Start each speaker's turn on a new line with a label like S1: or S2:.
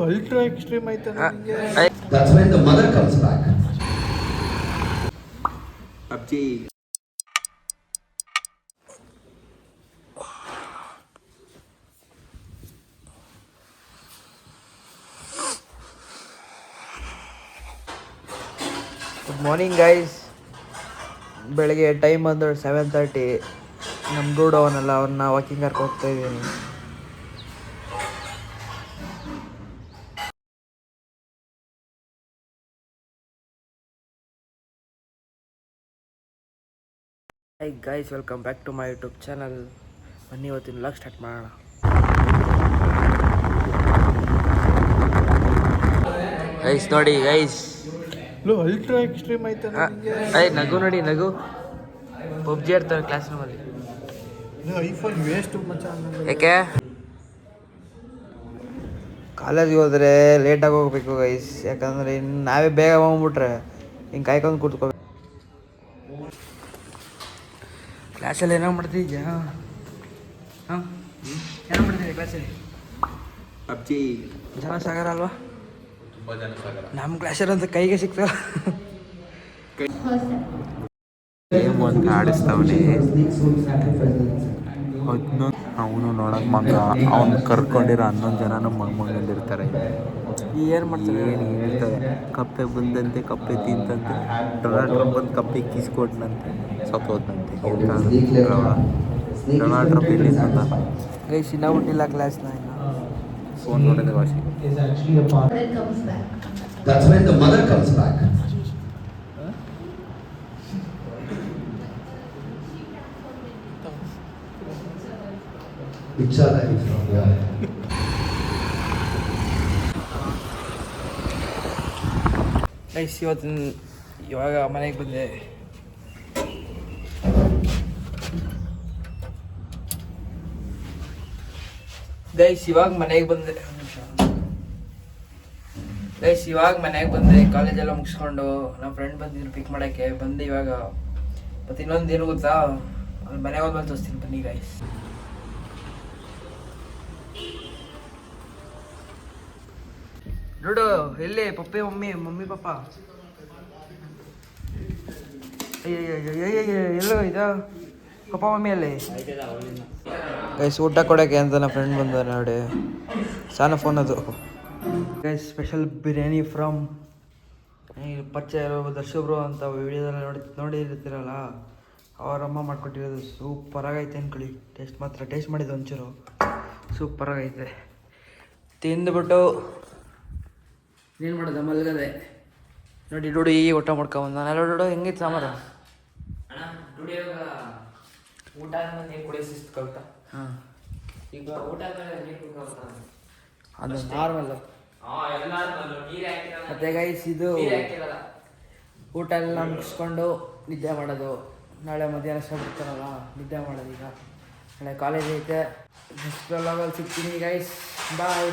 S1: Ultra extreme ಆಯ್ತಾ ನನಗೆ.
S2: That's when the mother comes back. PUBG.
S3: Good morning guys. ಬೆಳಗ್ಗೆ time ಬಂದು 7:30. ನಮ್ಮ ಡೂಡ್ ಅವನಲ್ಲ, ಅವನ್ನ ವಾಕಿಂಗ್ ಕರ್ಕೊಂಡು ಹೋಗ್ತಾ ಇದ್ದೀನಿ. Hi guys, welcome back to my YouTube channel. ಬನ್ನಿ ಇವತ್ತಿನ ವ್ಲಾಗ್ ಸ್ಟಾರ್ಟ್ ಮಾಡೋಣ. ಗೈಸ್ ನೋಡಿ ಗೈಸ್,
S1: ಅಲ್ಟ್ರಾ ಎಕ್ಸ್ಟ್ರೀಮ್ ಆಯ್ತಾ ನನಗೆ.
S3: ನಗು ನೋಡಿ, ನಗು. ಪಬ್ಜಿ ಆಡ್ತಾರೆ ಕ್ಲಾಸ್ ರೂಮಲ್ಲಿ.
S1: ಐಫೋನ್ ವೇಸ್ಟ್ ಮಚ್ಚ.
S3: ಯಾಕೆ ಕಾಲೇಜ್ಗೆ ಹೋದರೆ ಲೇಟಾಗಿ ಹೋಗ್ಬೇಕು ಗೈಸ್, ಯಾಕಂದರೆ ಇನ್ನು ನಾವೇ ಬೇಗ ಹೋಗ್ಬಿಟ್ರೆ ಹಿಂಗೆ ಕಾಯ್ಕೊಂಡು ಕೂತ್ಕೋಬೇಕು. ಕ್ಲಾಸಲ್ಲಿ ಏನೋ ಮಾಡ್ತಿದ್ಯಾ? ಹಾಂ, ಏನೋ ಮಾಡ್ತಿದ್ದೆ ಕ್ಲಾಸಲ್ಲಿ?
S2: PUBG.
S3: ಜನ ಸಾಗರ ಅಲ್ವಾ?
S2: ತುಂಬ ಜನ ಸಾಗರ.
S3: ನಮ್ಮ ಕ್ಲಾಸಲ್ಲಿ ಅಂತ ಕೈಗೆ ಸಿಗ್ತಲ್ಲ.
S4: ಗೇಮ್ ಒಂದು ಆಡಿಸ್ತಾವನೆ. ಅವನು ನೋಡಕ್ ಮಗ, ಅವ್ನು ಕರ್ಕೊಂಡಿರೋ 11 ಜನನು ಮಗಂದಿರ್ತಾರೆ.
S3: ಏನು ಮಾಡ್ತಾರೆ?
S4: ಏನು ಹೇಳ್ತಾರೆ, ಕಪ್ಪೆ ಬಂದಂತೆ ಕಪ್ಪೆ ತಿಂತಂತೆ, ಡೊನಾಲ್ಡ್ ಟ್ರಂಪ್ ಬಂದು ಕಪ್ಪೆ ಕಿಸ್ಕೊಟ್ನಂತೆ, ಸತ್ತೋದಂತೆ. ಡೊನಾಲ್ಡ್ ಟ್ರಂಪ್ ಎಲ್ಲಿ ಅಂತ
S3: ಗೈಸ್ ಇನ್ನೂ ಬಿಟ್ಟಿಲ್ಲ ಕ್ಲಾಸ್ನ.
S4: ಫೋನ್ ನೋಡಿದೆ ಭಾಷೆ.
S2: That's when the mother comes back. Picture that is from here.
S3: Guys ಇವಾಗ ಮನೆಗೆ ಬಂದೆ. ಗೈಸ್ ಇವಾಗ ಮನೆಗೆ ಬಂದೆ. ಕಾಲೇಜೆಲ್ಲ ಮುಗಿಸ್ಕೊಂಡು ನಮ್ಮ ಫ್ರೆಂಡ್ ಬಂದಿದ್ರು ಪಿಕ್ ಮಾಡೋಕ್ಕೆ. ಬಂದು ಇವಾಗ ಮತ್ತು ಇನ್ನೊಂದು ಏನು ಗೊತ್ತಾ, ಅಲ್ಲಿ ಮನೆಗೆ ಹೋದ್ಮೇಲೆ ತೋರಿಸ್ತೀನಿ ಬನ್ನಿ ಗೈಸ್. ನೋಡು ಎಲ್ಲಿ ಪಪ್ಪಿ ಮಮ್ಮಿ ಪಪ್ಪ. ಎಲ್ಲೋ ಇದು ಪಪ್ಪ ಮಮ್ಮಿ ಅಲ್ಲಿ ಗೈಸ್. ಊಟ ಕೊಡೋಕ್ಕೆ ಅಂತ ನಮ್ಮ ಫ್ರೆಂಡ್ ಬಂದ ನೋಡಿ, ಸಾನ ಫೋನ್ ಅದು ಗೈಸ್. ಸ್ಪೆಷಲ್ ಬಿರಿಯಾನಿ ಫ್ರಮ್ ಪರಿಚಯ ಇರೋ ದರ್ಶಬ್ರು ಅಂತ ವಿಡಿಯೋದಲ್ಲಿ ನೋಡಿರ್ತೀರಲ್ಲ, ಅವರಮ್ಮ ಮಾಡ್ಕೊಟ್ಟಿರೋದು. ಸೂಪರಾಗೈತೆ ಅಂದ್ಕೊಳ್ಳಿ. ಟೇಸ್ಟ್ ಮಾಡಿದ್ದು ಒಂಚೂರು ಸೂಪರಾಗೈತೆ. ತಿಂದುಬಿಟ್ಟು ಏನು ಮಾಡೋದು, ಮಲ್ಗದೆ ನೋಡಿ. ಡೂಡಿ ಊಟ ಮಾಡ್ಕೊಂಬಂದ. ನಾನು ಡೂಡು ಹೆಂಗಿತ್ತು ಸಾಂಬಾರು?
S5: ಊಟ ನೀರು ಕುಡಿಯೋ ಶಿಸ್ತು ಕಲ್ತ.
S3: ಹಾಂ,
S5: ಈಗ ಊಟ ನೀರು ಕುಡ್ಕೊಂತ
S3: ಅದು ನಾರ್ಮಲ್ಲು. ಮತ್ತೆ ಗೈಸ್ ಇದು ಊಟ ಎಲ್ಲ ಮುಗಿಸ್ಕೊಂಡು ನಿದ್ದೆ ಮಾಡೋದು. ನಾಳೆ ಮಧ್ಯಾಹ್ನ ಅಷ್ಟೇ ಬಿಡ್ತಾರಲ್ಲ, ನಿದ್ದೆ ಮಾಡೋದು. ಈಗ ನಾಳೆ ಕಾಲೇಜ್ ಐತೆ. ನೆಕ್ಸ್ಟ್ ವ್ಲಾಗಲ್ಲಿ ಸಿಗ್ತೀನಿ ಗೈಸ್. ಬಾಯ್.